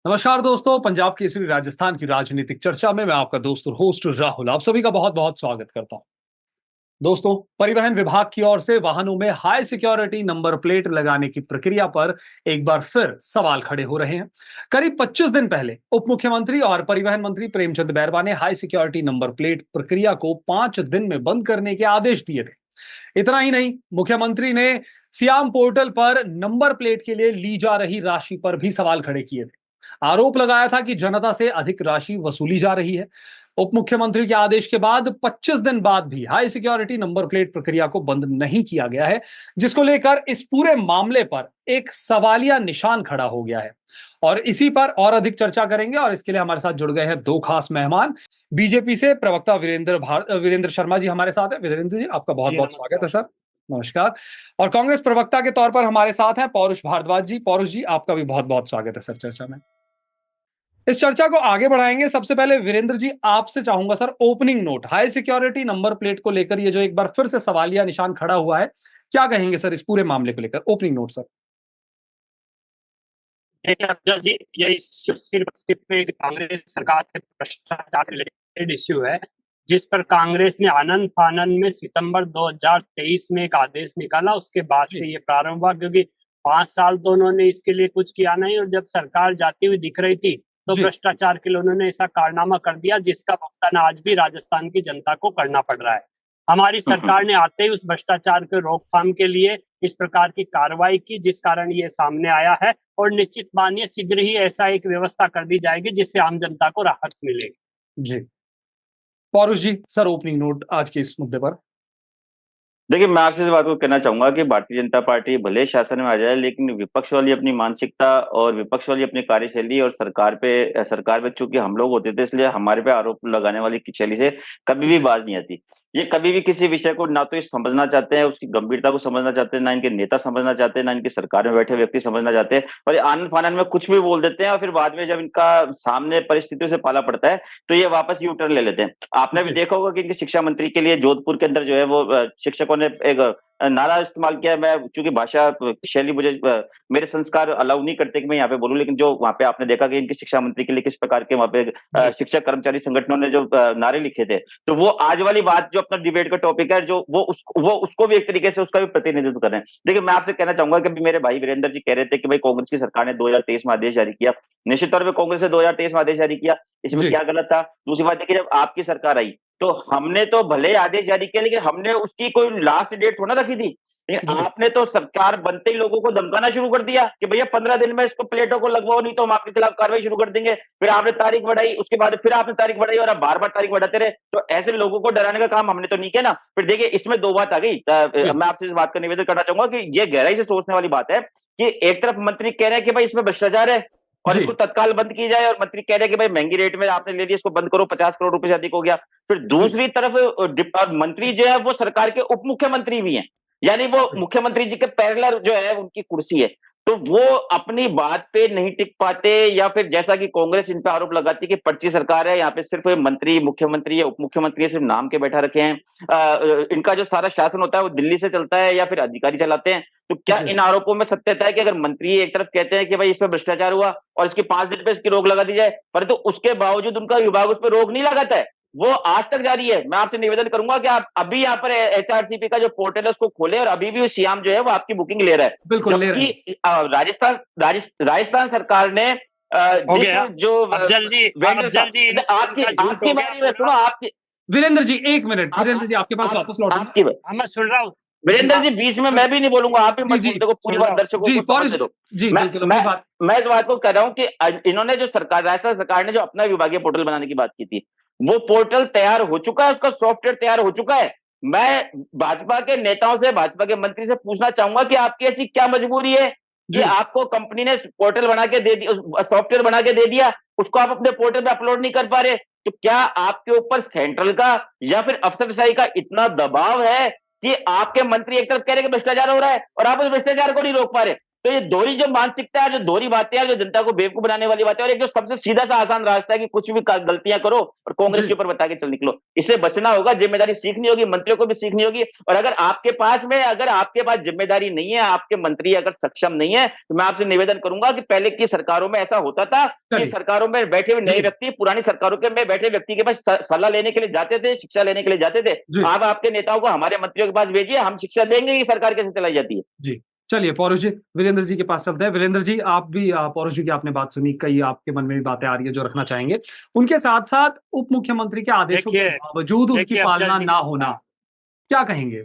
नमस्कार दोस्तों, पंजाब केसरी राजस्थान की राजनीतिक चर्चा में मैं आपका दोस्त और होस्ट राहुल आप सभी का बहुत बहुत स्वागत करता हूं। दोस्तों, परिवहन विभाग की ओर से वाहनों में हाई सिक्योरिटी नंबर प्लेट लगाने की प्रक्रिया पर एक बार फिर सवाल खड़े हो रहे हैं। करीब 25 दिन पहले उप मुख्यमंत्री और परिवहन मंत्री प्रेमचंद बैरवा ने हाई सिक्योरिटी नंबर प्लेट प्रक्रिया को 5 दिन में बंद करने के आदेश दिए थे। इतना ही नहीं, मुख्यमंत्री ने सियाम पोर्टल पर नंबर प्लेट के लिए ली जा रही राशि पर भी सवाल खड़े किए थे। आरोप लगाया था कि जनता से अधिक राशि वसूली जा रही है। उप मुख्यमंत्री के आदेश के बाद 25 दिन बाद भी हाई सिक्योरिटी नंबर प्लेट प्रक्रिया को बंद नहीं किया गया है, जिसको लेकर इस पूरे मामले पर एक सवालिया निशान खड़ा हो गया है। और इसी पर और अधिक चर्चा करेंगे और इसके लिए हमारे साथ जुड़ गए हैं दो खास मेहमान। बीजेपी से प्रवक्ता वीरेंद्र शर्मा जी हमारे साथ हैं। वीरेंद्र जी, आपका बहुत जी बहुत स्वागत है नमस्कार। सर। नमस्कार। और कांग्रेस प्रवक्ता के तौर पर हमारे साथ हैं पौरुष भारद्वाज जी। पौरुष जी, आपका भी बहुत बहुत स्वागत है सर चर्चा में। इस चर्चा को आगे बढ़ाएंगे। सबसे पहले वीरेंद्र जी, आपसे चाहूंगा sir, opening note high security number plate को लेकर ये जो एक बार फिर से सवालिया निशान खड़ा हुआ है, क्या कहेंगे सर इस पूरे मामले को लेकर? Opening note sir. देखिए अफजल जी, ये सिर्फ कांग्रेस सरकार के भ्रष्टाचार से रिलेटेड इश्यू है, जिस पर कांग्रेस ने आनंद फानन में सितंबर 2023 में एक आदेश निकाला। उसके बाद से ये प्रारंभ हुआ, क्योंकि 5 साल तो उन्होंने इसके लिए कुछ किया नहीं, और जब सरकार जाती हुई दिख रही थी तो भ्रष्टाचार के लिए उन्होंने ऐसा कारनामा कर दिया जिसका भुगतान आज भी राजस्थान की जनता को करना पड़ रहा है। हमारी सरकार ने आते ही उस भ्रष्टाचार के रोकथाम के लिए इस प्रकार की कार्रवाई की, जिस कारण ये सामने आया है, और निश्चित मानिए शीघ्र ही ऐसा एक व्यवस्था कर दी जाएगी जिससे आम जनता को राहत मिलेगी। जी, पौरुष जी, सर ओपनिंग नोट आज के इस मुद्दे पर। देखिए, मैं आपसे इस बात को कहना चाहूंगा कि भारतीय जनता पार्टी भले शासन में आ जाए, लेकिन विपक्ष वाली अपनी मानसिकता और विपक्ष वाली अपनी कार्यशैली और सरकार पे चूंकि हम लोग होते थे, इसलिए हमारे पे आरोप लगाने वाली की शैली से कभी भी बाज नहीं आती। ये कभी भी किसी विषय को ना तो ये समझना चाहते हैं, उसकी गंभीरता को समझना चाहते हैं, ना इनके नेता समझना चाहते हैं, ना इनकी सरकार में बैठे व्यक्ति समझना चाहते हैं, और ये आनन फानन में कुछ भी बोल देते हैं, और फिर बाद में जब इनका सामने परिस्थितियों से पाला पड़ता है तो ये वापस यू टर्न ले लेते हैं। आपने भी देखा होगा कि इनके शिक्षा मंत्री के लिए जोधपुर के अंदर जो है वो शिक्षकों ने एक नारा इस्तेमाल किया। मैं चूंकि भाषा शैली मुझे मेरे संस्कार अलाउ नहीं करते कि मैं यहाँ पे बोलूं, लेकिन जो वहां पे आपने देखा कि इनके शिक्षा मंत्री के लिए किस प्रकार के वहां पे शिक्षक कर्मचारी संगठनों ने जो नारे लिखे थे, तो वो आज वाली बात जो अपना डिबेट का टॉपिक है, जो वो उसको भी एक तरीके से उसका भी प्रतिनिधित्व कर रहे हैं। देखिए, मैं आपसे कहना चाहूंगा कि मेरे भाई वीरेंद्र जी कह रहे थे कि भाई कांग्रेस की सरकार ने 2023 में आदेश जारी किया। निश्चित तौर पर कांग्रेस ने 2023 में आदेश जारी किया, इसमें क्या गलत था? दूसरी बात देखिए, जब आपकी सरकार आई तो हमने तो भले आदेश जारी किया, लेकिन हमने उसकी कोई लास्ट डेट थोड़ा रखी थी। आपने तो सरकार बनते ही लोगों को धमकाना शुरू कर दिया कि भैया 15 दिन में इसको प्लेटों को लगवाओ, नहीं तो हम आपके खिलाफ कार्रवाई शुरू कर देंगे। फिर आपने तारीख बढ़ाई, उसके बाद फिर आपने तारीख बढ़ाई, और आप बार बार तारीख बढ़ाते रहे। तो ऐसे लोगों को डराने का काम हमने तो नहीं किया ना। फिर देखिए, इसमें दो बात आ गई। मैं आपसे इस बात का निवेदन करना चाहूंगा कि ये गहराई से सोचने वाली बात है कि एक तरफ मंत्री कह रहे हैं कि भाई इसमें भ्रष्टाचार है और इसको तत्काल बंद की जाए, और मंत्री कह रहे हैं कि भाई महंगी रेट में आपने ले लिया, इसको बंद करो, 50 करोड़ रुपए से अधिक हो गया। फिर दूसरी तरफ मंत्री जो है वो सरकार के उप मुख्यमंत्री भी हैं, यानी वो मुख्यमंत्री जी के पैरेलल जो है उनकी कुर्सी है। तो वो अपनी बात पे नहीं टिक पाते, या फिर जैसा कि कांग्रेस इन पे आरोप लगाती है कि पर्ची सरकार है, यहाँ पे सिर्फ मंत्री, मुख्यमंत्री या उप मुख्यमंत्री सिर्फ नाम के बैठा रखे हैं। इनका जो सारा शासन होता है वो दिल्ली से चलता है या फिर अधिकारी चलाते हैं। तो क्या इन आरोपों में सत्यता है कि अगर मंत्री एक तरफ कहते हैं कि भाई इसमें भ्रष्टाचार हुआ और इसकी 5 दिन पे इसकी रोक लगा दी जाए, परंतु उसके बावजूद उनका विभाग उस पर रोक नहीं लगाता है, वो आज तक जारी है? मैं आपसे निवेदन करूंगा कि आप अभी यहाँ पर एचआरसीपी का जो पोर्टल है उसको खोले, और अभी भी सियाम जो है वो आपकी बुकिंग ले रहा है। बिल्कुल ले रहे हैं। जबकि राजस्थान सरकार ने जो अफजल जी आपकी बारी में सुनो, आपकी वीरेंद्र जी, एक मिनट। वीरेंद्र जी, आपके पास वापस लौटेंगे। आपकी मैं सुन रहा हूँ वीरेंद्र जी, बीच में मैं भी नहीं बोलूंगा, आप भी मत बोलते को पूरी बात दर्शकों को समझने दो। मैं इस बात को कह रहा हूं कि इन्होंने जो राजस्थान सरकार ने जो अपना विभागीय पोर्टल बनाने की बात की थी, वो पोर्टल तैयार हो चुका है, उसका सॉफ्टवेयर तैयार हो चुका है। मैं भाजपा के नेताओं से, भाजपा के मंत्री से पूछना चाहूंगा कि आपकी ऐसी क्या मजबूरी है कि आपको कंपनी ने पोर्टल बना के दे दिया, सॉफ्टवेयर बना के दे दिया, उसको आप अपने पोर्टल पे अपलोड नहीं कर पा रहे? तो क्या आपके ऊपर सेंट्रल का या फिर अफसरशाही का इतना दबाव है कि आपके मंत्री एक तरफ कह रहे कि भ्रष्टाचार हो रहा है और आप उस भ्रष्टाचार को नहीं रोक पा रहे? तो ये दोहरी जो मानसिकता है, जो दोहरी बातें हैं, जो जनता को बेवकूफ बनाने वाली बातें, और एक जो सबसे सीधा सा आसान रास्ता है कि कुछ भी गलतियां करो और कांग्रेस जी। के ऊपर बता के चल निकलो, इससे बचना होगा। जिम्मेदारी सीखनी होगी, मंत्रियों को भी सीखनी होगी। और अगर आपके पास जिम्मेदारी नहीं है, आपके मंत्री अगर सक्षम नहीं है, तो मैं आपसे निवेदन करूंगा कि पहले की सरकारों में ऐसा होता था कि चलिए। सरकारों में बैठे हुए नए जी। व्यक्ति पुरानी सरकारों के में बैठे व्यक्ति के पास सलाह लेने के लिए जाते थे, शिक्षा लेने के लिए जाते थे। जी। आप आपके नेताओं को हमारे मंत्रियों के पास भेजिए, हम शिक्षा देंगे कि सरकार कैसे चलाई जाती है। जी। चलिए पौरुष जी, वीरेंद्र जी के पास चलते हैं। वीरेंद्र जी, आप भी पौरुष जी की आपने बात सुनी, कई आपके मन में भी बातें आ रही है जो रखना चाहेंगे। उनके साथ-साथ उप मुख्यमंत्री के आदेशों के देखिए बावजूद उनकी देखिए पालना अफजल जी, ना होना, क्या कहेंगे?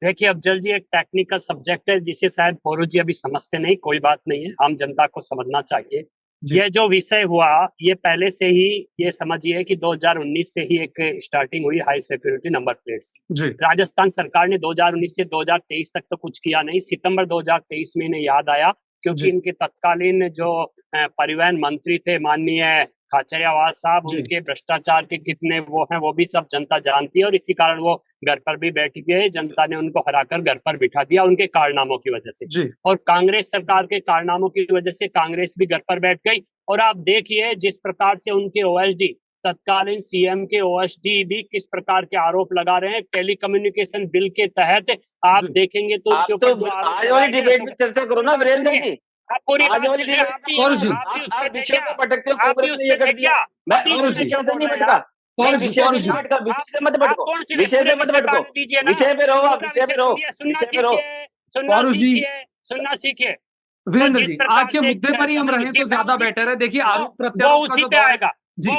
देखिए अफजल जी, एक टेक्निकल सब्जेक्ट है जिसे शायद पौरुष जी अभी समझते नहीं, कोई बात नहीं है, आम जनता को समझना चाहिए। जी। ये जो विषय हुआ, ये पहले से ही ये समझिए कि 2019 से ही एक स्टार्टिंग हुई हाई सिक्योरिटी नंबर प्लेट्स की। जी। राजस्थान सरकार ने 2019 से 2023 तक तो कुछ किया नहीं, सितंबर 2023 में इन्हें याद आया, क्योंकि जी। इनके तत्कालीन जो परिवहन मंत्री थे माननीय खाचरियावास साहब, जी। उनके भ्रष्टाचार के कितने वो हैं वो भी सब जनता जानती है, और इसी कारण वो घर पर भी बैठ गए, जनता ने उनको हराकर घर पर बिठा दिया उनके कारनामों की वजह से। जी। और कांग्रेस सरकार के कारनामों की वजह से कांग्रेस भी घर पर बैठ गई। और आप देखिए जिस प्रकार से उनके ओएसडी, तत्कालीन सीएम के ओएसडी भी किस प्रकार के आरोप लगा रहे हैं टेलीकम्युनिकेशन बिल के तहत। आप जी। देखेंगे तो आप उनके तो ऊपर जो आरोप आज लगाए वाली गए, डिबेट में चर्चा करो ना वीरेंद्र जी। आप पूरी आज बात वाली सुनिए, डिबेट आप भी पौरुष जी, आप भी उसमें थे विषय क्या? को भटकते हो, आप भी कांग्रेस ने ये उसमें थे कर दिया। क्या? मैं अभी पौरुष उसमें जी, क्यों विषय से बोल नहीं रहे हैं भटका, आप? मैं पौरुष जी, विषय पौरुष से जी। नहीं भटका, विषय से मत आप भटको, कौन सी विषय पूरे से मत विषय भटको, का दीजिए ना, विषय पे रहो, आप पूरा विषय पे विषय रहो, सुनिए, सुनना विषय पे रहो। सीखिए, सुनना पौरुष जी, सीखिए, सुनना सीखिए। तो वीरेंद्र जिस जी, प्रकार आज के से मुद्दे पर ही हम रहें तो ज्यादा बेटर है। देखिए, आरोप वो प्रत्यारोप का उसी जो पे दौर है। आएगा, जी।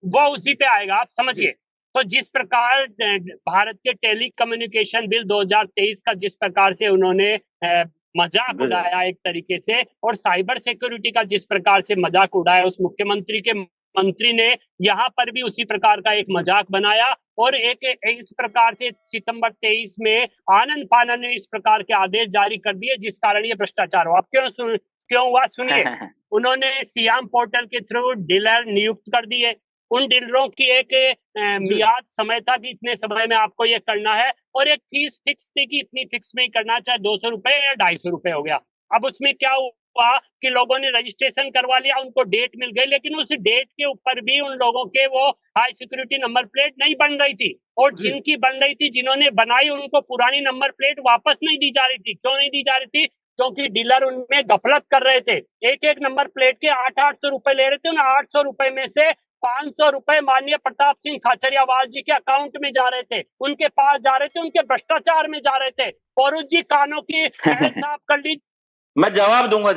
वो उसी पे आएगा, आप जी। समझिए। तो जिस प्रकार भारत के टेलीकम्युनिकेशन बिल 2023 का जिस प्रकार से उन्होंने मजाक उड़ाया एक तरीके से, और साइबर सिक्योरिटी का जिस प्रकार से मजाक उड़ाया उस मुख्यमंत्री के मंत्री ने, यहाँ पर भी उसी प्रकार का एक मजाक बनाया। और एक इस प्रकार से सितंबर 23 में आनंद फानन ने इस प्रकार के आदेश जारी कर दिए जिस कारण ये भ्रष्टाचार हुआ। क्यों हुआ सुनिए। उन्होंने सियाम पोर्टल के थ्रू डीलर नियुक्त कर दिए। उन डीलरों की एक मियाद समय था कि इतने समय में आपको ये करना है, और एक फीस फिक्स थी कि इतनी फिक्स में ही करना, चाहे 200 रुपए या 250 रुपए हो गया। अब उसमें क्या हुआ कि लोगों ने रजिस्ट्रेशन करवा लिया, उनको डेट मिल गई, लेकिन उस डेट के ऊपर भी उन लोगों के वो हाई सिक्योरिटी नंबर प्लेट नहीं बन रही थी, और जी। जिनकी बन रही थी, जिन्होंने बनाई, उनको पुरानी नंबर प्लेट वापस नहीं दी जा रही थी। क्यों नहीं दी जा रही थी? क्योंकि डीलर उनमें गफलत कर रहे थे। एक नंबर प्लेट के 800 रुपए ले रहे थे। उन 800 रुपए में से 500 रुपए माननीय प्रताप सिंह खाचरियावास जी के अकाउंट में जा रहे थे, उनके पास जा रहे थे, उनके भ्रष्टाचार में जा रहे थे। पौरुष जी कानों की महल साफ कर लीजिए मैं जवाब दूंगा।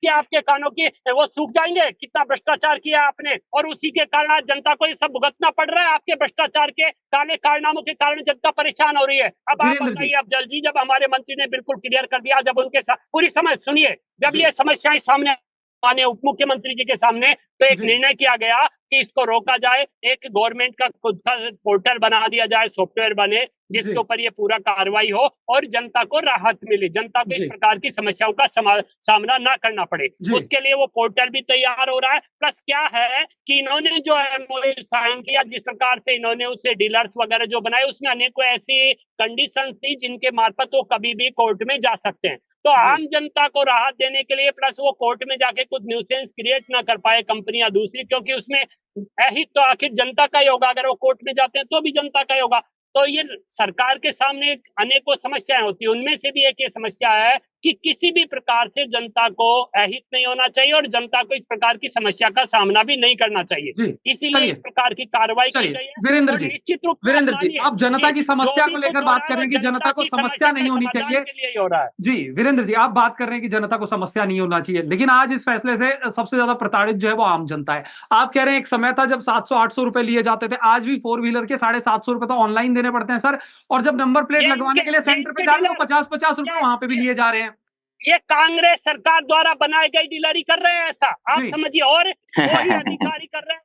कि आपके कानों की वो सूख जाएंगे, कितना भ्रष्टाचार किया आपने, और उसी के कारण आज जनता को ये सब भुगतना पड़ रहा है। आपके भ्रष्टाचार के काले कारनामों के कारण जनता परेशान हो रही है। अब आप वीरेंद्र जी। बताइए, अब जल्दी, जब हमारे मंत्री ने बिल्कुल क्लियर कर दिया, जब उनके साथ पूरी समझ सुनिए, जब जी। ये समस्याएं सामने आने उप मुख्यमंत्री जी के सामने, तो एक जी। निर्णय किया गया कि इसको रोका जाए, एक गवर्नमेंट का खुद का पोर्टल बना दिया जाए, सॉफ्टवेयर बने जिसके जी। ऊपर ये पूरा कार्रवाई हो और जनता को राहत मिले, जनता को इस जी। प्रकार की समस्याओं का सामना ना करना पड़े। जी। उसके लिए वो पोर्टल भी तैयार हो रहा है। प्लस क्या है कि इन्होंने जो एमओयू साइन किया, जिस प्रकार से इन्होंने उससे डीलर्स वगैरह जो बनाए, उसमें अनेकों ऐसी कंडीशन थी जिनके मार्फत वो कभी भी कोर्ट में जा सकते हैं। तो आम जनता को राहत देने के लिए, प्लस वो कोर्ट में जाके कुछ न्यूसेंस क्रिएट ना कर पाए कंपनियां दूसरी, क्योंकि उसमें अहित तो आखिर जनता का ही होगा। अगर वो कोर्ट में जाते हैं तो भी जनता का ही होगा। तो ये सरकार के सामने अनेकों समस्याएं होती है, उनमें से भी एक ये समस्या है कि किसी भी प्रकार से जनता को अहित नहीं होना चाहिए और जनता को इस प्रकार की समस्या का सामना भी नहीं करना चाहिए। जी। इसीलिए चलिए। इस प्रकार की कार्रवाई की चलिए, गई है। वीरेंद्र और जी, निश्चित रूप से वीरेंद्र जी, मानिए आप जनता की जो समस्या भी को कुछ लेकर हो बात रहा कर है रहे वो हैं कि जनता को की समस्या नहीं के होनी समाधान चाहिए। के लिए ही हो रहा है। जी, वीरेंद्र जी, आप बात कर रहे हैं कि जनता को समस्या नहीं होना चाहिए, लेकिन आज इस फैसले से सबसे ज्यादा प्रताड़ित जो है वो आम जनता है। आप कह रहे हैं एक समय था जब 700-800 रुपए लिए जाते थे, आज भी 4 व्हीलर के 750 रुपए तो ऑनलाइन देने पड़ते हैं सर, और जब नंबर प्लेट ये लगवाने के लिए इनके सेंटर पे जा रहे हैं तो डीलर 50-50 रुपए वहां पे भी लिए जा रहे हैं। ये कांग्रेस सरकार द्वारा बनाई गई डीलरी कर रहे हैं ऐसा, आप जी। समझिए। और वही अधिकारी कर रहे हैं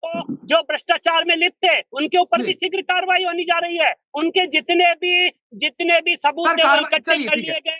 तो जो भ्रष्टाचार में लिप्त है उनके ऊपर भी जी। शीघ्र कार्रवाई होनी जा रही है। उनके जितने भी सबूत सर है वो कार्रवाई इकट्ठे चलिए कर ठीक है। लिए गए,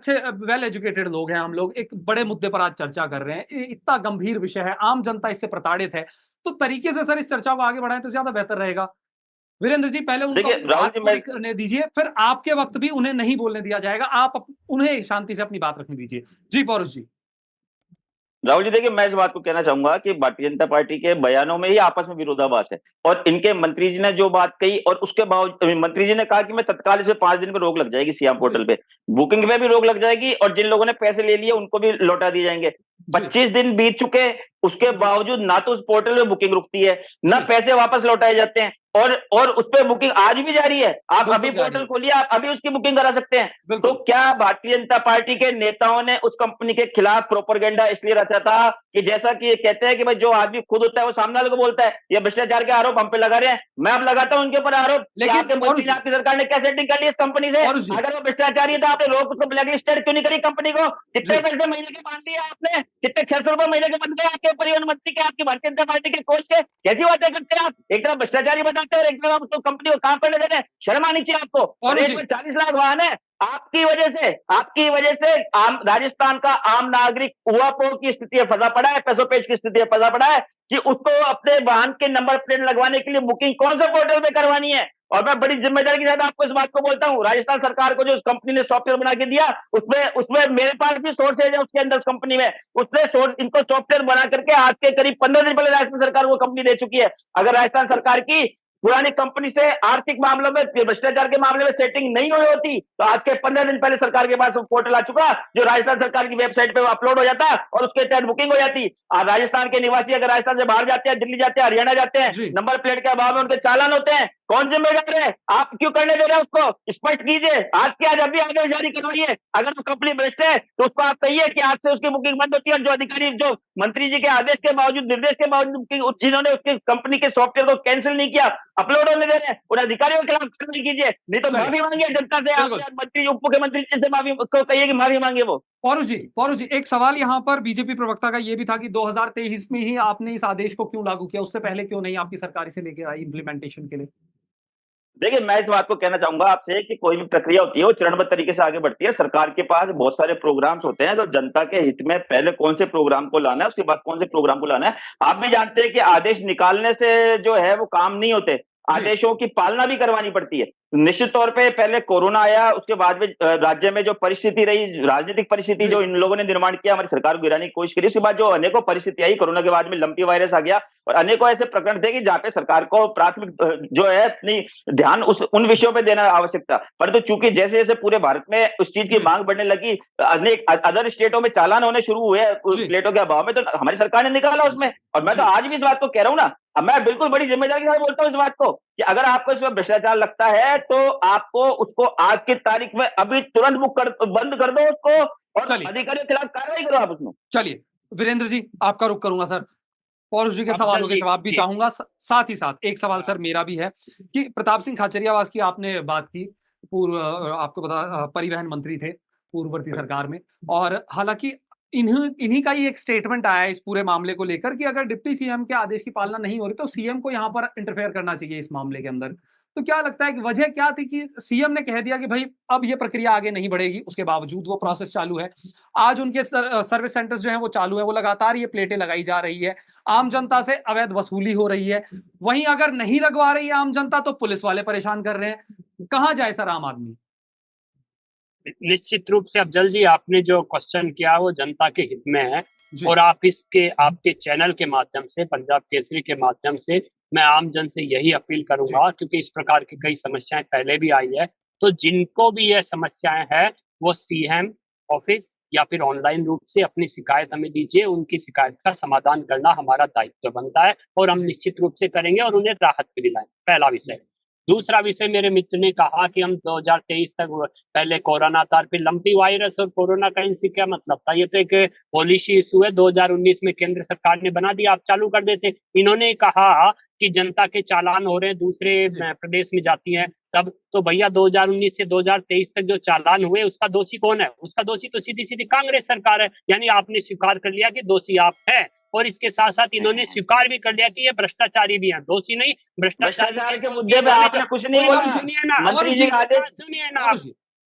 अच्छे वेल एजुकेटेड लोग हैं हम लोग, एक बड़े मुद्दे पर आज चर्चा कर रहे हैं, इतना गंभीर विषय है, आम जनता इससे प्रताड़ित है, तो तरीके से सर इस चर्चा को आगे बढ़ाएं तो ज्यादा बेहतर रहेगा। वीरेंद्र जी पहले उनको देखिए राहुल बात जी, पूरी मैं करने दीजिए, फिर आपके वक्त भी उन्हें नहीं बोलने दिया जाएगा। आप उन्हें शांति से अपनी बात रखने दीजिए। जी पौरुष जी। राहुल जी, देखिए मैं इस बात को कहना चाहूंगा कि भारतीय जनता पार्टी के बयानों में ही आपस में विरोधाभास है। और इनके मंत्री जी ने जो बात कही, और उसके बावजूद मंत्री जी ने कहा कि मैं तत्काल इसे 5 दिन में रोक लग जाएगी सीएम पोर्टल पे, बुकिंग पे भी रोक लग जाएगी, और जिन लोगों ने पैसे ले लिए उनको भी लौटा दिए जाएंगे। 25 दिन बीत चुके, उसके बावजूद ना तो उस पोर्टल में बुकिंग रुकती है, ना जी। पैसे वापस लौटाए जाते हैं, और उस पर बुकिंग आज भी जारी है। आप बिल्कुल अभी जारी पोर्टल है। खोलिए, आप अभी उसकी बुकिंग करा सकते हैं। तो बिल्कुल। क्या भारतीय जनता पार्टी के नेताओं ने उस कंपनी के खिलाफ प्रोपेगेंडा इसलिए रचा था कि जैसा कि ये कहते हैं कि भाई जो आदमी खुद होता है वो सामने वाले को बोलता है, ये भ्रष्टाचार के आरोप हम पे लगा रहे हैं, मैं अब लगाता हूं उनके ऊपर आरोप कि लेकिन आपके मंत्री ने, आपकी सरकार ने क्या सेटिंग कर ली इस कंपनी से। पौरुष जी। अगर वो भ्रष्टाचारी है तो आपने रोक उसको ब्लैकलिस्टेड क्यों नहीं करी कंपनी को? कितने जी। पैसे महीने के बांध दिए आपने? कितने 600 रुपए महीने के बन गए आपके परिवहन मंत्री के, आपकी भारतीय जनता पार्टी के कोष के? कैसी बातें करते हैं आप? एक तरफ भ्रष्टाचारी बताते हैं और एक तरफ आप उसको कंपनी को काम करने दे रहे हैं। शर्म आनी चाहिए आपको। पौरुष प्रदेश जी। में 40 लाख वाहन है, आपकी वजह से आम राजस्थान का आम नागरिक ऊहापोह की स्थिति में फंसा पड़ा है, पैसों पेश की स्थिति में फंसा पड़ा है कि उसको अपने वाहन के नंबर प्लेट लगवाने के लिए बुकिंग कौन से पोर्टल पे करवानी है। और मैं बड़ी जिम्मेदारी के साथ आपको इस बात को बोलता हूं, राजस्थान सरकार को जो उस कंपनी ने सॉफ्टवेयर बना के दिया, उसमें उसमें मेरे पास भी सोर्सेज है उसके अंदर, उस कंपनी में उसने इनको सॉफ्टवेयर बना करके आज के करीब 15 दिन पहले राजस्थान सरकार वो कंपनी दे चुकी है। अगर राजस्थान सरकार की पुरानी कंपनी से आर्थिक मामलों में, भ्रष्टाचार के मामले में सेटिंग नहीं हुई होती तो आज के 15 दिन पहले सरकार के पास वो पोर्टल आ चुका, जो राजस्थान सरकार की वेबसाइट पे वो अपलोड हो जाता और उसके तहत बुकिंग हो जाती। और राजस्थान के निवासी अगर राजस्थान से बाहर जाते हैं, दिल्ली जाते हैं, हरियाणा जाते हैं, जी। नंबर प्लेट के अभाव में उनके चालान होते हैं, कौन जिम्मेदार है? आप क्यों करने दे रहे हैं उसको? स्पष्ट कीजिए, आज के आज अभी आदेश जारी करवाइए। अगर वो कंपनी भ्रष्ट है तो उसको आप कहिए कि आज से उसकी बुकिंग बंद होती है, और जो अधिकारी, जो मंत्री जी के आदेश के बावजूद, निर्देश के बावजूद जिन्होंने उसकी कंपनी के सॉफ्टवेयर को कैंसिल नहीं किया, अपलोड होने दे रहे हैं, उन अधिकारियों के खिलाफ कार्रवाई कीजिए, नहीं तो चलिए। माफी मांगिए जनता से। आप बिल्कुल। मंत्री, उप मुख्यमंत्री जी से माफी को कहिए कि माफी मांगे वो। पौरुष जी एक सवाल यहाँ पर बीजेपी प्रवक्ता का ये भी था कि 2023 में ही आपने इस आदेश को क्यों लागू किया, उससे पहले क्यों नहीं आपकी सरकार इसे लेके आई इम्प्लीमेंटेशन के लिए? देखिए मैं इस बात को कहना चाहूंगा आपसे कि कोई भी प्रक्रिया होती है वो चरणबद्ध तरीके से आगे बढ़ती है। सरकार के पास बहुत सारे प्रोग्राम्स होते हैं, तो जनता के हित में पहले कौन से प्रोग्राम को लाना है, उसके बाद कौन से प्रोग्राम को लाना है। आप भी जानते हैं कि आदेश निकालने से जो है वो काम नहीं होते, आदेशों की पालना भी करवानी पड़ती है। निश्चित तौर पे पहले कोरोना आया, उसके बाद में राज्य में जो परिस्थिति रही, राजनीतिक परिस्थिति जो इन लोगों ने निर्माण किया, हमारी सरकार को गिराने की कोशिश करी, उसके बाद जो अनेकों परिस्थिति आई, कोरोना के बाद में लंपी वायरस आ गया, और अनेकों ऐसे प्रकरण थे कि जहां पे सरकार को प्राथमिक जो है अपनी ध्यान उन विषयों पे देना आवश्यक था। परंतु चूंकि जैसे जैसे पूरे भारत में उस चीज की मांग बढ़ने लगी, अनेक अदर स्टेटों में चालान होने शुरू हुए प्लेटों के अभाव में, तो हमारी सरकार ने निकाला उसमें। और मैं तो आज भी इस बात को कह रहा हूं ना, अब मैं बिल्कुल बड़ी जिम्मेदारी के साथ बोलता हूं इस बात को कि अगर आपको इसमें भ्रष्टाचार लगता है तो आपको उसको आज की तारीख में अभी तुरंत बंद कर दो उसको, और अधिकारियों के खिलाफ कार्रवाई करो आप उसमें। चलिए वीरेंद्र जी आपका रुख करूंगा सर, पौरुष जी के सवालों के जवाब भी चाहूंगा। साथ ही साथ एक सवाल सर मेरा भी है कि प्रताप सिंह खाचरियावास की आपने बात की, पूर्व आपको पता परिवहन मंत्री थे पूर्ववर्ती सरकार में, और हालांकि इन्हीं का ही एक स्टेटमेंट आया है इस पूरे मामले को लेकर कि अगर डिप्टी सीएम के आदेश की पालना नहीं हो रही तो सीएम को यहाँ पर इंटरफेयर करना चाहिए इस मामले के अंदर। तो क्या लगता है कि वजह क्या थी कि सीएम ने कह दिया कि भाई अब ये प्रक्रिया आगे नहीं बढ़ेगी, उसके बावजूद वो प्रोसेस चालू है। आज उनके सर्विस सेंटर्स जो हैं वो चालू है, वो लगातार ये प्लेटें लगाई जा रही है, आम जनता से अवैध वसूली हो रही है। वहीं अगर नहीं लगवा रही है आम जनता तो पुलिस वाले परेशान कर रहे हैं। कहाँ जाए सर आम आदमी? निश्चित रूप से अफजल जी, आपने जो क्वेश्चन किया वो जनता के हित में है, और आप इसके आपके चैनल के माध्यम से, पंजाब केसरी के माध्यम से मैं आम जन से यही अपील करूंगा, क्योंकि इस प्रकार की कई समस्याएं पहले भी आई है, तो जिनको भी ये समस्याएं हैं वो सीएम ऑफिस या फिर ऑनलाइन रूप से अपनी शिकायत हमें दीजिए। उनकी शिकायत का समाधान करना हमारा दायित्व बनता है और हम निश्चित रूप से करेंगे और उन्हें राहत भी दिलाएं। पहला विषय। दूसरा विषय, मेरे मित्र ने कहा कि हम 2023 तक, पहले कोरोना था, फिर लंपी वायरस और कोरोना का इनसे क्या मतलब था? ये तो एक पॉलिसी इशू है, 2019 में केंद्र सरकार ने बना दिया, आप चालू कर देते। इन्होंने कहा कि जनता के चालान हो रहे हैं, दूसरे प्रदेश में जाती हैं, तब तो भैया 2019 से 2023 तक जो चालान हुए उसका दोषी कौन है? उसका दोषी तो सीधी सीधी कांग्रेस सरकार है। यानी आपने स्वीकार कर लिया कि दोषी आप हैं, और इसके साथ साथ इन्होंने स्वीकार भी कर लिया कि ये भ्रष्टाचारी भी हैं, दोषी नहीं भ्रष्टाचार के मुद्दे पे आपने कुछ नहीं बोला। सुनिए ना, मंत्री जी का आदेश सुनिए ना,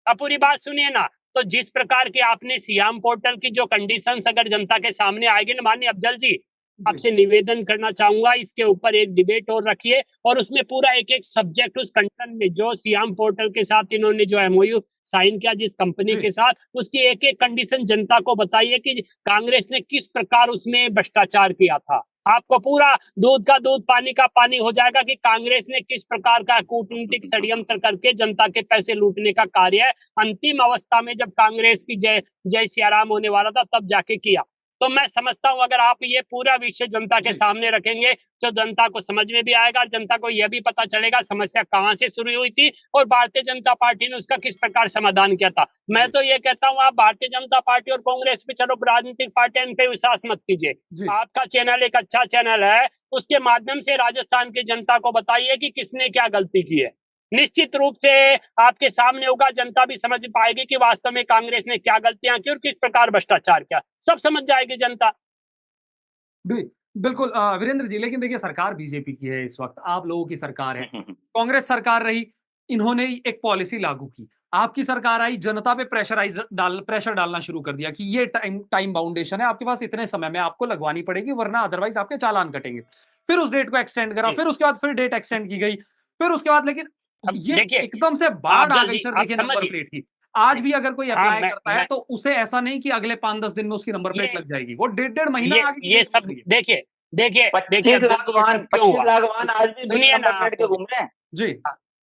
अब पूरी बात सुनिए ना। तो जिस प्रकार के आपने सीएम पोर्टल की जो कंडीशंस अगर जनता के सामने आएगी ना, माननीय अफजल जी, आपसे निवेदन करना चाहूंगा, इसके ऊपर एक डिबेट और रखिए और उसमें पूरा एक एक सब्जेक्ट उस कंटेंट में जो सियाम पोर्टल के साथ इन्होंने जो एमओयू साइन किया जिस कंपनी जी। के साथ, उसकी एक एक कंडीशन जनता को बताइए कि कांग्रेस ने किस प्रकार उसमें भ्रष्टाचार किया था। आपको पूरा दूध का दूध पानी का पानी हो जाएगा कि कांग्रेस ने किस प्रकार का कूटनीतिक षड्यंत्र करके जनता के पैसे लूटने का कार्य अंतिम अवस्था में जब कांग्रेस की जय जय सियाराम होने वाला था तब जाके किया। तो मैं समझता हूं अगर आप ये पूरा विषय जनता के जी। सामने रखेंगे तो जनता को समझ में भी आएगा, जनता को यह भी पता चलेगा समस्या कहां से शुरू हुई थी और भारतीय जनता पार्टी ने उसका किस प्रकार समाधान किया था। मैं तो ये कहता हूं आप भारतीय जनता पार्टी और कांग्रेस पे चलो राजनीतिक पार्टियां इन पे विश्वास मत कीजिए। जी। आपका चैनल एक अच्छा चैनल है, उसके माध्यम से राजस्थान की जनता को बताइए कि किसने क्या गलती की है। निश्चित रूप से आपके सामने होगा, जनता भी समझ पाएगी कि वास्तव में कांग्रेस ने क्या गलतियां की और किस प्रकार भ्रष्टाचार किया, सब समझ जाएगी जनता। बिल्कुल वीरेंद्र जी, लेकिन देखिए सरकार बीजेपी की है इस वक्त, आप लोगों की सरकार है, कांग्रेस सरकार रही, इन्होंने एक पॉलिसी लागू की, आपकी सरकार आई, जनता पे प्रेशर डालना शुरू कर दिया कि ये टाइम बाउंडेशन है, आपके पास इतने समय में आपको लगवानी पड़ेगी वरना अदरवाइज आपके चालान कटेंगे। फिर उस डेट को एक्सटेंड करा, फिर उसके बाद फिर डेट एक्सटेंड की गई, फिर उसके बाद लेकिन ये एकदम से बाढ़ आ गई सर, देखिए नंबर प्लेट की। आज भी अगर कोई अप्लाई करता है तो उसे ऐसा नहीं कि अगले 5-10 दिन में उसकी नंबर प्लेट लग जाएगी, वो डेढ़ महीना आगे ये सब देखिए 25 लाख वाहन आज भी दुनिया नंबर प्लेट के घूम रहे हैं जी।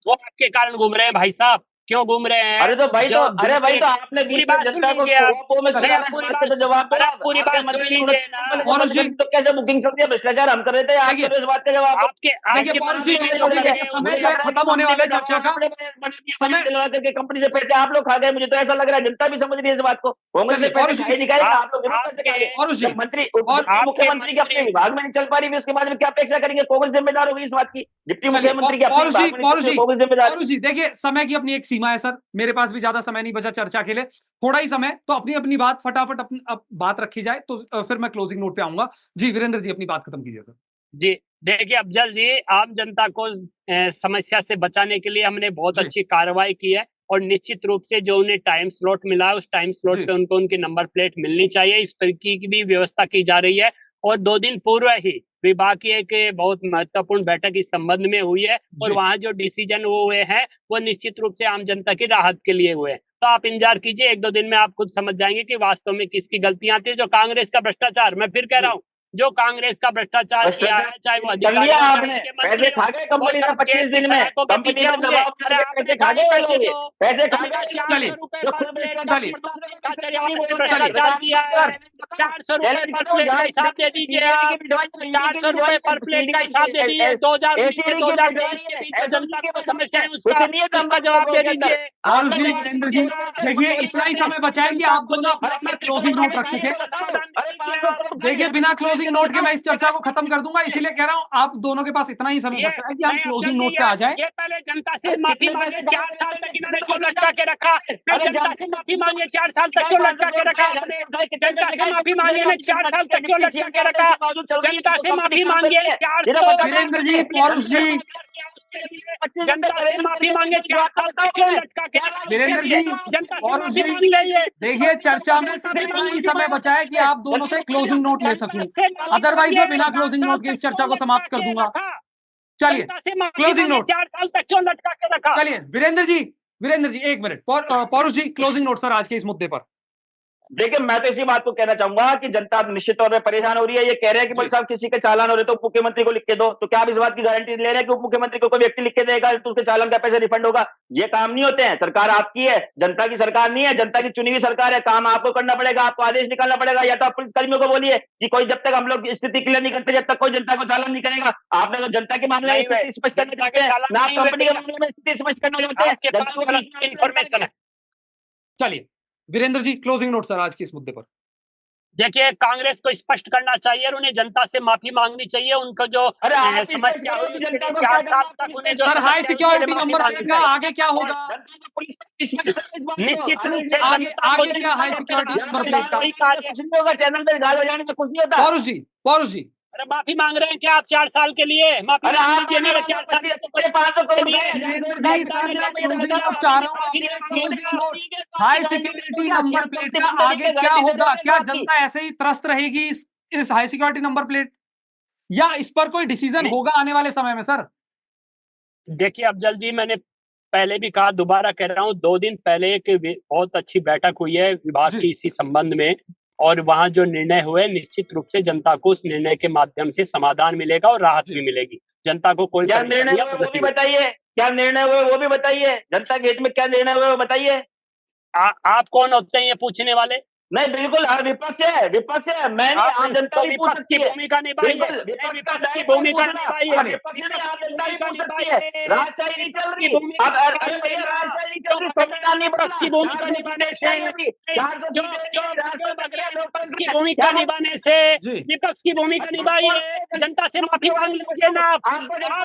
वो आपके कारण घूम रहे हैं भाई साहब, क्यों घूम रहे हैं? अरे भाई तो आपने पूरी बात सुन लीजिए आप, पूरी बात सुन लीजिए ना। तो कैसे बुकिंग कर दिया, भ्रष्टाचार हम कर रहे थे, आप इस बात का जवाब देखिए समय जो है खत्म होने वाला है चर्चा का, समय दिलवा करके कंपनी से पैसे आप लोग खा गए, मुझे तो ऐसा लग रहा है जनता भी समझ रही है इस बात को। कांग्रेस ने पैसे खाई दिखाई, आप लोग मंत्री मुख्यमंत्री के अपने विभाग में नहीं चल पा रही, उसके बाद में क्या अपेक्षा करेंगे? कांग्रेस जिम्मेदार होगी इस बात की, डिप्टी मुख्यमंत्री की कांग्रेस जिम्मेदार। जी देखिए समय की अपनी एक सीमा है सर, मेरे पास भी ज्यादा समय नहीं बचा चर्चा के लिए, थोड़ा ही समय, तो अपनी अपनी बात फटाफट बात रखी जाए तो फिर मैं क्लोजिंग नोट पे आऊंगा। जी वीरेंद्र जी अपनी बात खत्म कीजिए सर। जी देखिए अफजल जी, आम जनता को समस्या से बचाने के लिए हमने बहुत अच्छी कार्रवाई की है और निश्चित रूप से जो उन्हें टाइम स्लॉट मिला है उस टाइम स्लॉट पे उनको उनकी नंबर प्लेट मिलनी चाहिए, इस पर की भी व्यवस्था की जा रही है। और 2 दिन पूर्व ही विभाग की एक बहुत महत्वपूर्ण बैठक इस संबंध में हुई है और वहां जो डिसीजन वो हुए हैं वो निश्चित रूप से आम जनता की राहत के लिए हुए हैं। तो आप इंतजार कीजिए, 1-2 दिन में आप खुद समझ जाएंगे कि वास्तव में किसकी गलतियां थी। जो कांग्रेस का भ्रष्टाचार, मैं फिर कह रहा हूँ, जो कांग्रेस का भ्रष्टाचार किया है, चाहे वो अधिकारी आपने पैसे खा गए कंपनी से 25 दिन में, कंपनी में दबाव पैसे खा गए, पैसे खा गए। चलिए 400 रुपए पर प्लेट का हिसाब दे दीजिए आप, 400 रुपए पर प्लेट का हिसाब दे दीजिए, 2020 जनता को समस्या है उसका जवाब दे दीजिए। और वीरेंद्र जी देखिए इतना ही समय बचा है कि आप दोनों अपना क्लोजिंग नोट रख सके। देखिए बिना क्लोजिंग नोट के मैं इस चर्चा को खत्म कर दूंगा, इसीलिए कह रहा हूं आप दोनों के पास इतना ही समय बचा है कि हम क्लोजिंग नोट पे आ जाए। ये पहले जनता से माफी मांगे, 4 साल तक इन्होंने क्यों लटका के रखा? जनता से माफी मांगे, 4 साल तक क्यों लटका के रखा? जनता से माफी मांगे, 4 साल तक क्यों लटका के रखा? जनता से माफी मांगे, वीरेंद्र जी, पौरुष जी, जनता से माफी मांगे, 4 साल तक क्यों लटका के रखा? वीरेंद्र जी, पौरुष जी, देखिए चर्चा में सिर्फ इतना ही समय बचा है कि आप दोनों से क्लोजिंग नोट ले सकूं, अदरवाइज मैं बिना क्लोजिंग नोट के इस चर्चा को समाप्त कर दूंगा। चलिए क्लोजिंग नोट, 4 साल तक क्यों लटका के रखा? चलिए वीरेंद्र जी 1 मिनट, पौरुष जी क्लोजिंग नोट सर आज के इस मुद्दे पर। देखिए मैं तो इसी बात को कहना चाहूंगा कि जनता निश्चित तौर पर परेशान हो रही है। ये कह रहे हैं कि भाई साहब किसी के चालान हो रहे तो उप मुख्यमंत्री को लिख के दो, तो क्या आप इस बात की गारंटी ले रहे हैं कि उप मुख्यमंत्री को कोई व्यक्ति लिख के देगा तो उसके चालान का पैसा रिफंड होगा? ये काम नहीं होते हैं। सरकार आपकी है, जनता की सरकार नहीं है, जनता की चुनी हुई सरकार है। काम आपको करना पड़ेगा, आपको आदेश निकालना पड़ेगा, या तो आप पुलिसकर्मियों को बोलिए कि कोई जब तक हम लोग स्थिति क्लियर नहीं करते जब तक कोई जनता को चालान नहीं करेगा। आपने तो जनता के मामले में स्थिति स्पष्ट करना चाहते हैं ना, आप कंपनी के मामले में स्थिति स्पष्ट करना चाहते हैं। चलिए Virendra ji closing note sir आज के इस मुद्दे पर। देखिए कांग्रेस को स्पष्ट करना चाहिए और उन्हें जनता से माफी मांगनी चाहिए। उनको जो समस्या हुई 4 साल तक उन्हें जो sir high security number plate का आगे क्या होगा? निश्चित रूप से आगे क्या हाई सिक्योरिटी नंबर प्लेट का? चैनल पे गाल बजाने में कुछ नहीं होता। पौरुष जी अरे माफी मांग रहे हैं क्या आप 4 साल के लिए? माफी कीजिए मेरे 4 साल हाई सिक्योरिटी नंबर प्लेट का आगे क्या होगा? क्या जनता ऐसे ही त्रस्त रहेगी इस हाई सिक्योरिटी नंबर प्लेट या इस पर कोई डिसीजन नहीं। होगा आने वाले समय में सर? देखिए, अब जल्दी मैंने पहले भी कहा, दोबारा कह रहा हूँ, 2 दिन पहले एक बहुत अच्छी बैठक हुई है विभाग जी। की इसी संबंध में, और वहाँ जो निर्णय हुए, निश्चित रूप से जनता को उस निर्णय के माध्यम से समाधान मिलेगा और राहत भी मिलेगी। जनता को कोई क्या निर्णय परेशानी या हुए वो भी प्रगति बताइए, क्या निर्णय हुए वो भी बताइए, जनता के हित में क्या निर्णय हुए वो बताइए। आप कौन होते हैं ये पूछने वाले? नहीं बिल्कुल, हाँ विपक्ष है, विपक्ष है, मैं नहीं, आम जनता तो भी पूछ विपक्ष सकती की है। भूमिका निभाइए, बिल्कुल, विपक्ष का विपक्ष की दायित्व है भूमिका पूछना। निभाइए, अब विपक्ष नहीं, आम जनता भी पूछ सकती है। निभाइए, राजशाही नहीं चल रही। भूमिका अब अरे भैया, राजशाही नहीं चल रही, संविधान नहीं विपक्ष की बदला। भूमिका निभाने से, विपक्ष की भूमिका निभाने से, जी। विपक्ष की भूमिका निभाइए, जनता से माफी मांग लीजिए ना आप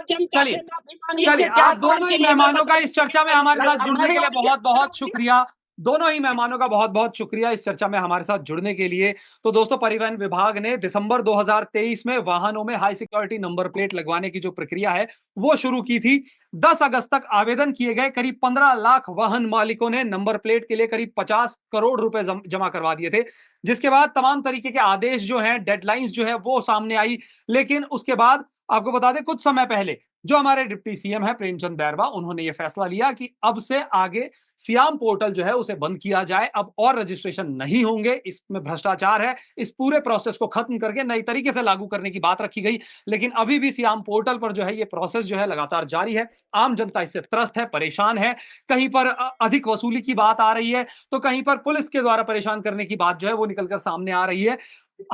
जनता चलिए, से माफी मांगिए। चलिए, आप 4 साल दोनों के ही लिए मेहमानों का मैं इस चर्चा में हमारे साथ जुड़ने के लिए हमारी बहुत बहुत शुक्रिया। दोनों ही मेहमानों का बहुत बहुत शुक्रिया इस चर्चा में हमारे साथ जुड़ने के लिए। तो दोस्तों, परिवहन विभाग ने दिसंबर 2023 में वाहनों में हाई सिक्योरिटी नंबर प्लेट लगवाने की जो प्रक्रिया है वो शुरू की थी। 10 अगस्त तक आवेदन किए गए। करीब 15 लाख वाहन मालिकों ने नंबर प्लेट के लिए करीब 50 करोड़ रुपए जमा करवा दिए थे, जिसके बाद तमाम तरीके के आदेश जो हैं, डेडलाइंस जो है वो सामने आई। लेकिन उसके बाद आपको बता दें, कुछ समय पहले जो हमारे डिप्टी सीएम है प्रेमचंद बैरवा, उन्होंने ये फैसला लिया कि अब से आगे सियाम पोर्टल जो है उसे बंद किया जाए। अब और रजिस्ट्रेशन नहीं होंगे, इसमें भ्रष्टाचार है। इस पूरे प्रोसेस को खत्म करके नई तरीके से लागू करने की बात रखी गई। लेकिन अभी भी सियाम पोर्टल पर जो है ये प्रोसेस जो है लगातार जारी है। आम जनता इससे त्रस्त है, परेशान है। कहीं पर अधिक वसूली की बात आ रही है, तो कहीं पर पुलिस के द्वारा परेशान करने की बात जो है वो निकलकर सामने आ रही है।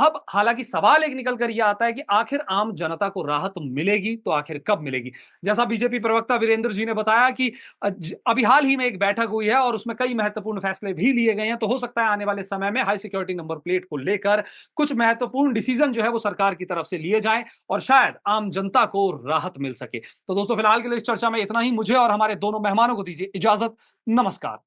अब हालांकि सवाल एक निकल कर यह आता है कि आखिर आम जनता को राहत मिलेगी तो आखिर कब मिलेगी? जैसा बीजेपी प्रवक्ता वीरेंद्र जी ने बताया कि अभी हाल ही में एक बैठक हुई है और उसमें कई महत्वपूर्ण फैसले भी लिए गए हैं। तो हो सकता है आने वाले समय में हाई सिक्योरिटी नंबर प्लेट को लेकर कुछ महत्वपूर्ण डिसीजन जो है वो सरकार की तरफ से लिए जाएं और शायद आम जनता को राहत मिल सके। तो दोस्तों, फिलहाल के लिए इस चर्चा में इतना ही। मुझे और हमारे दोनों मेहमानों को दीजिए इजाजत। नमस्कार।